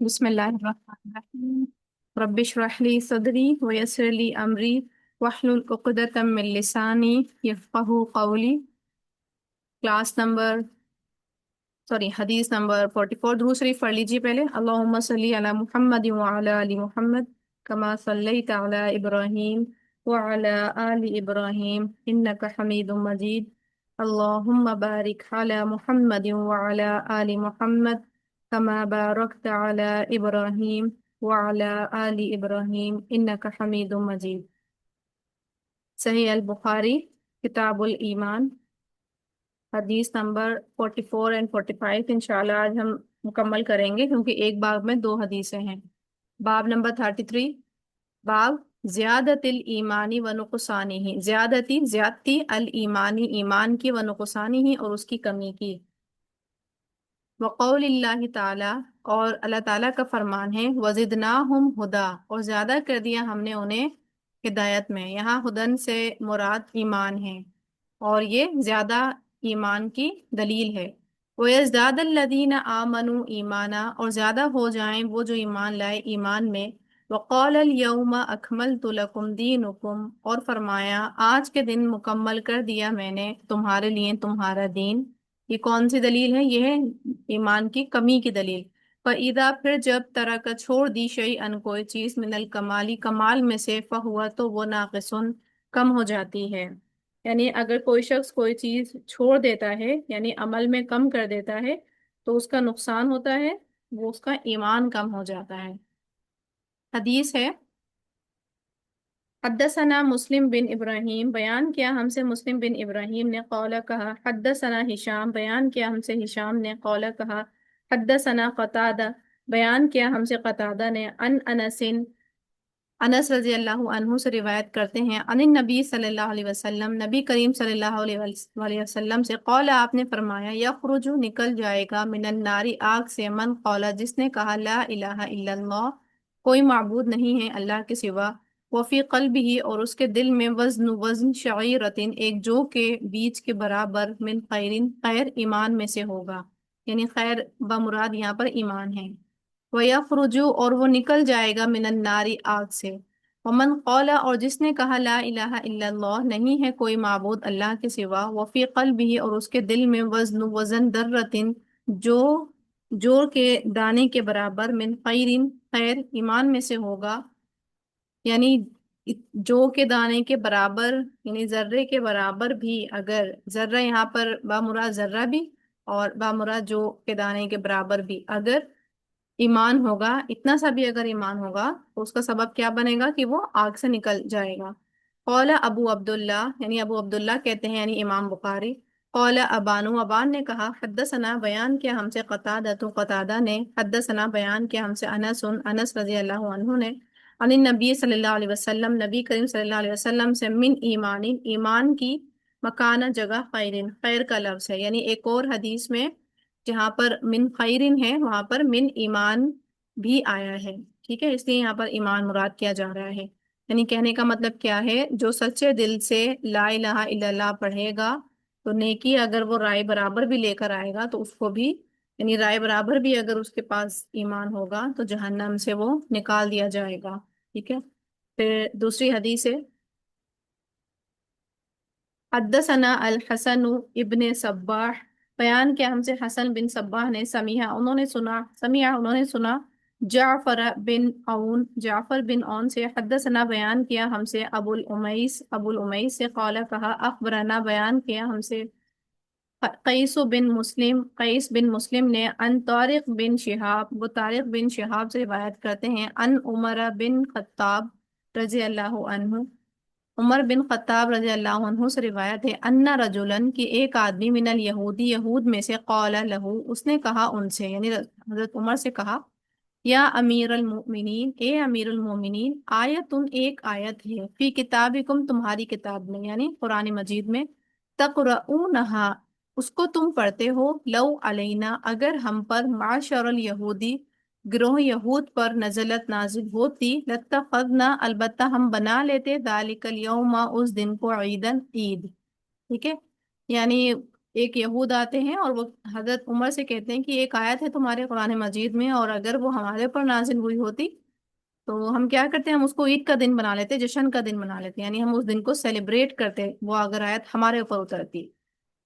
बिस्मिल्लाहिर्रहमानिर्रहीम। रब्बि इश्रह ली सदरी व यस्सिर ली अमरी वहलुल उक़दतम मिन लिसानी यफ़क़हू क़ौली। क्लास नंबर हदीस नंबर 44। दुरूद शरीफ पढ़ लीजिए पहले। अल्लाहुम्मा सल्ली अला मुहम्मद व अला आलि मुहम्मद कमा सल्लैता अला इब्राहीम व अला आलि इब्राहीम इन्नका हमीदुम मजीद। अल्लाहुम्मा बारिक अला मुहम्मद व अला आलि मुहम्मद कमा बारकता अला इब्राहीम व अला आलि इब्राहीम इन्नका हमीदुम मजीद। सहीह अल बुखारी किताबुल ईमान हदीस नंबर 44 एंड 45 इंशाल्लाह आज हम मुकम्मल करेंगे, क्योंकि एक बाब में दो हदीसें हैं। बाब नंबर 33, बाब ज़ियादतिल ईमानी व नुक़सानिही। ज़्यादती अल ईमानी, ईमान की, व नुक़सानिही और उसकी कमी की। व क़ौलिल्लाहि ताला, और अल्लाह ताला का फरमान है, वज़िदनाहुम हुदा, और ज़्यादा कर दिया हमने उन्हें हिदायत में। यहाँ हुदन से मुराद ईमान है, और ये ज़्यादा ईमान की दलील है। वयज़दादल्लज़ीना आमनू ईमाना, और ज़्यादा हो जाएं वो जो ईमान लाए ईमान में। वक़ालल यौमा अकमलतु लकुम दीनुकुम, और फरमाया आज के दिन मुकम्मल कर दिया मैंने तुम्हारे लिए तुम्हारा दीन। ये कौन सी दलील है? ये है ईमान की कमी की दलील। फ़इज़ा, फिर जब तरक छोड़ दी शैअन कोई चीज़, मिनल कमाली, कमाल में से, फ़हुआ तो वो नाक़िसुन कम हो जाती है। यानी अगर कोई शख्स कोई चीज़ छोड़ देता है, यानी अमल में कम कर देता है, तो उसका नुकसान होता है, वो उसका ईमान कम हो जाता है। हदीस है, हद्दसना मुस्लिम बिन इब्राहीम, बयान किया हमसे मुस्लिम बिन इब्राहीम ने, कौला कहा। हद्दसना हिशाम, बयान किया हमसे हिशाम ने, कौला कहा। हद्दसना क़तादा, बयान किया हमसे क़तादा ने, अन अनसिन, अनस रजी अल्लाह अन्हु से रिवायत करते हैं, अनिन नबी सल्लल्लाहु अलैहि वसल्लम, नबी करीम सल्लल्लाहु अलैहि वसल्लम से, कौला, आपने फरमाया, यखरुजु, निकल जाएगा, मिनन नारी, आग से, मन कौला, जिसने कहा ला इलाहा इल्लल्लाह, कोई माबूद नहीं है अल्लाह के सिवा, वफ़ी क़ल्बिही, और उसके दिल में, वज़न शईरतिन, एक जौ के बीज के बराबर, मिन खैरिन, खैर ईमान में से होगा। यानी खैर बमुराद यहाँ पर ईमान है। वयखरुजु, और वो निकल जाएगा, मिनन नारी, आग से। वमन कौला, और जिसने कहा ला इलाहा इल्लल्लाह, नहीं है कोई माबूद अल्लाह के सिवा, वफ़ी क़ल्बिही, और उसके दिल में, वज़न दर्रतिन, जो जोर के दाने के बराबर, मिन खैरिन, खैर ईमान में से होगा। यानी जौ के दाने के बराबर, यानी जर्रे के बराबर भी, अगर जर्रा यहाँ पर बामुराद जर्रा भी, और बामुराद जौ के दाने के बराबर भी, अगर ईमान होगा, इतना सा भी अगर ईमान होगा, तो उसका सबब क्या बनेगा कि वो आग से निकल जाएगा। कौला अबू अब्दुल्ला, यानी अबू अब्दुल्ला कहते हैं, यानी इमाम बुखारी। कौला अबानु, अबान ने कहा, हद्दसना, बयान किया हमसे क़तादा, तो क़तादा ने, हद्दसना, बयान किया हमसे अनस, अनस रजी अल्लाह अन्हु ने, अनिन नबी सल्लल्लाहु अलैहि वसल्लम, नबी करीम सल्लल्लाहु अलैहि वसल्लम से, मिन ईमानी, ईमान की, मकाना, जगह, खैरिन, खैर का लफ्ज़ है। यानी एक और हदीस में जहाँ पर मिन खैरिन है, वहां पर मिन ईमान भी आया है। ठीक है, इसलिए यहाँ पर ईमान मुराद किया जा रहा है। यानी कहने का मतलब क्या है, जो सच्चे दिल से ला इलाहा इल्लल्लाह पढ़ेगा, तो नेकी अगर वो राय बराबर भी लेकर आएगा, तो उसको भी, यानी राय बराबर भी अगर उसके पास ईमान होगा, तो जहन्नम से वो निकाल दिया जाएगा। ठीक है, फिर दूसरी हदीस है, हद्दसना अल हसन इब्ने सब्बाह, बयान किया हमसे हसन बिन सब्बाह ने, समिया उन्होंने सुना, जाफर बिन औन, जाफर बिन औन से, हद्दसना, बयान किया हमसे अबुल उमैस से, कौला, कहा, अखबरना, बयान किया हमसे कैस बिन मुस्लिम ने, अन तारिक बिन शिहाब, वो तारिक बिन शिहाब से रिवायत करते हैं, अन उमर बिन खत्ताब रजी अल्लाह अन्हु, उमर बिन खत्ताब रजी अल्लाह अन्हु से रिवायत है, अन्ना रजुलन, की एक आदमी, मिनल यहूदी, यहूद में से, कौला लहू, उसने कहा उनसे, यानी हजरत उमर से कहा, या अमीर अल मोमिनीन, ए अमीर अल मोमिनीन, आयतुन, एक आयत है, फी किताबिकुम, तुम्हारी किताब में, यानी कुरान मजीद में, तक़रऊनहा, उसको तुम पढ़ते हो, लौ अलैना, अगर हम पर, माशरल यहूदी, गिरोह यहूद पर, नजलत, नाजिल होती, लत्तखज़ना, अलबत्ता हम बना लेते, दालिकल यौमा, उस दिन को, ईदन, ईद। ठीक है, यानी ایک یہود آتے ہیں اور وہ حضرت عمر سے کہتے ہیں کہ ایک آیت ہے تمہارے قرآن مجید میں، اور اگر وہ ہمارے پر نازل ہوئی ہوتی تو ہم کیا کرتے ہیں، ہم اس کو عید کا دن بنا لیتے، جشن کا دن بنا لیتے، یعنی ہم اس دن کو سیلیبریٹ کرتے، وہ اگر آیت ہمارے اوپر اترتی۔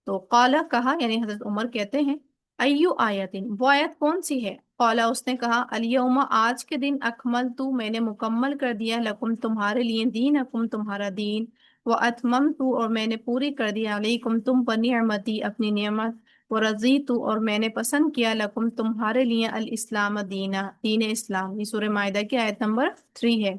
تو قالا کہا، یعنی حضرت عمر کہتے ہیں، ایو آیتن، وہ آیت کون سی ہے؟ قالا، اس نے کہا، الیوم، آج کے دن، اکملتو، میں نے مکمل کر دیا، لکم، تمہارے لیے، دینکم، تمہارا دین، و اتممتو، اور میں نے پوری کر دیا، علیکم، تم پر، نعمتی، اپنی نعمت، و رضیتو، اور میں نے پسند کیا، لکم، تمہارے لیے، الاسلام، دینا، دین اسلام۔ یہ سورہ مائدہ کی آیت نمبر 3 ہے۔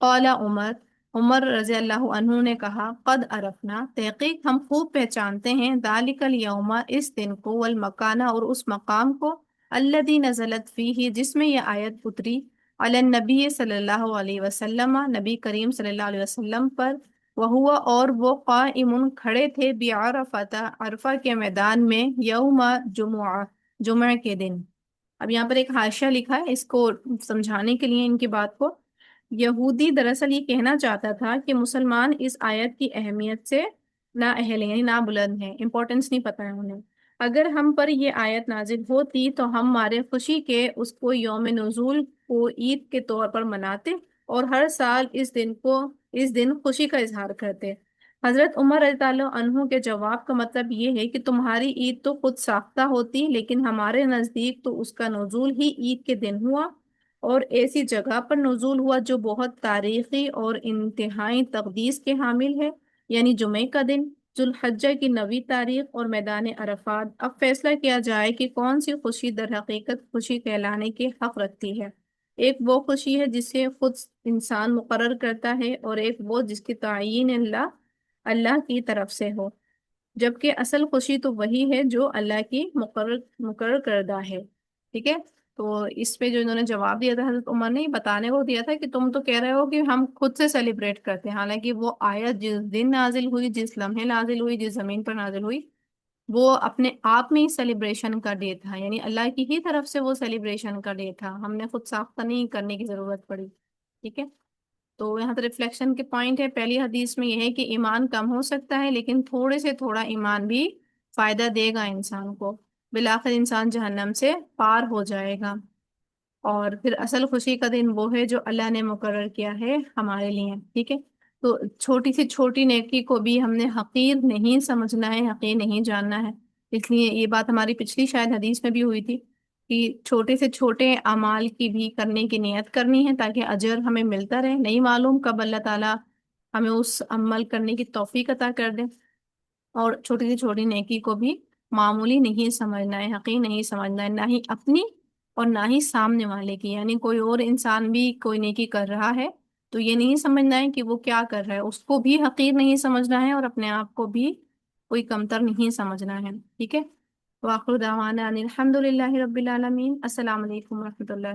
قال عمر، عمر رضی اللہ عنہ نے کہا، قد عرفنا، تحقیق ہم خوب پہچانتے ہیں، ذالک الیوم، اس دن کو، والمکانہ، اور اس مقام کو، الذی نزلت فیہ، جس میں یہ آیت اتری، علی النبی صلی اللہ علیہ وسلم، نبی کریم صلی اللہ علیہ وسلم پر، وہو، اور وہ، قائم، کھڑے تھے، بعرفۃ، عرفہ کے میدان میں، یوم جمعہ، جمعہ کے دن۔ اب یہاں پر ایک حاشیہ لکھا ہے، اس کو سمجھانے کے لیے ان کی بات کو، یہودی دراصل یہ کہنا چاہتا تھا کہ مسلمان اس آیت کی اہمیت سے نا اہل ہیں، یعنی نا بلند ہیں، امپورٹنس نہیں پتہ ہے انہیں۔ اگر ہم پر یہ آیت نازل ہوتی تو ہم ہمارے خوشی کے اس کو یوم نزول کو عید کے طور پر مناتے، اور ہر سال اس دن خوشی کا اظہار کرتے۔ حضرت عمر رضی اللہ عنہ کے جواب کا مطلب یہ ہے کہ تمہاری عید تو خود ساختہ ہوتی، لیکن ہمارے نزدیک تو اس کا نزول ہی عید کے دن ہوا، اور ایسی جگہ پر نزول ہوا جو بہت تاریخی اور انتہائی تقدیس کے حامل ہے، یعنی جمعہ کا دن، ذوالحجہ کی 9ویں تاریخ، اور میدان عرفات۔ اب فیصلہ کیا جائے کہ کون سی خوشی در حقیقت خوشی کہلانے کے حق رکھتی ہے۔ ایک وہ خوشی ہے جسے خود انسان مقرر کرتا ہے، اور ایک وہ جس کی تعیین اللہ کی طرف سے ہو، جبکہ اصل خوشی تو وہی ہے جو اللہ کی مقرر کردہ ہے۔ ٹھیک ہے، تو اس پہ جو انہوں نے جواب دیا تھا حضرت عمر نے، یہ بتانے کو دیا تھا کہ تم تو کہہ رہے ہو کہ ہم خود سے سیلیبریٹ کرتے ہیں، حالانکہ وہ آیت جس دن نازل ہوئی، جس لمحے نازل ہوئی، جس زمین پر نازل ہوئی، وہ اپنے آپ میں ہی سیلیبریشن کا ڈے تھا، یعنی اللہ کی ہی طرف سے وہ سیلیبریشن کا ڈے تھا، ہم نے خود ساختہ نہیں کرنے کی ضرورت پڑی۔ ٹھیک ہے، تو یہاں پر ریفلیکشن کے پوائنٹ ہے، پہلی حدیث میں یہ ہے کہ ایمان کم ہو سکتا ہے، لیکن تھوڑے سے تھوڑا ایمان بھی فائدہ دے گا انسان کو، بالآخر انسان جہنم سے پار ہو جائے گا۔ اور پھر اصل خوشی کا دن وہ ہے جو اللہ نے مقرر کیا ہے ہمارے لیے۔ ٹھیک ہے، تو چھوٹی سی چھوٹی نیکی کو بھی ہم نے حقیر نہیں سمجھنا ہے، حقیر نہیں جاننا ہے۔ اس لیے یہ بات ہماری پچھلی شاید حدیث میں بھی ہوئی تھی کہ چھوٹے سے چھوٹے اعمال کی بھی کرنے کی نیت کرنی ہے تاکہ اجر ہمیں ملتا رہے، نہیں معلوم کب اللہ تعالیٰ ہمیں اس عمل کرنے کی توفیق عطا کر دے۔ اور چھوٹی سی چھوٹی نیکی کو بھی معمولی نہیں سمجھنا ہے، حقیر نہیں سمجھنا ہے، نہ ہی اپنی اور نہ ہی سامنے والے کی، یعنی کوئی اور انسان بھی کوئی نیکی کر رہا ہے تو یہ نہیں سمجھنا ہے کہ وہ کیا کر رہا ہے، اس کو بھی حقیر نہیں سمجھنا ہے، اور اپنے آپ کو بھی کوئی کمتر نہیں سمجھنا ہے۔ ٹھیک ہے، وآخر دعوانا ان الحمد للہ رب العالمین۔ السلام علیکم ورحمۃ اللہ۔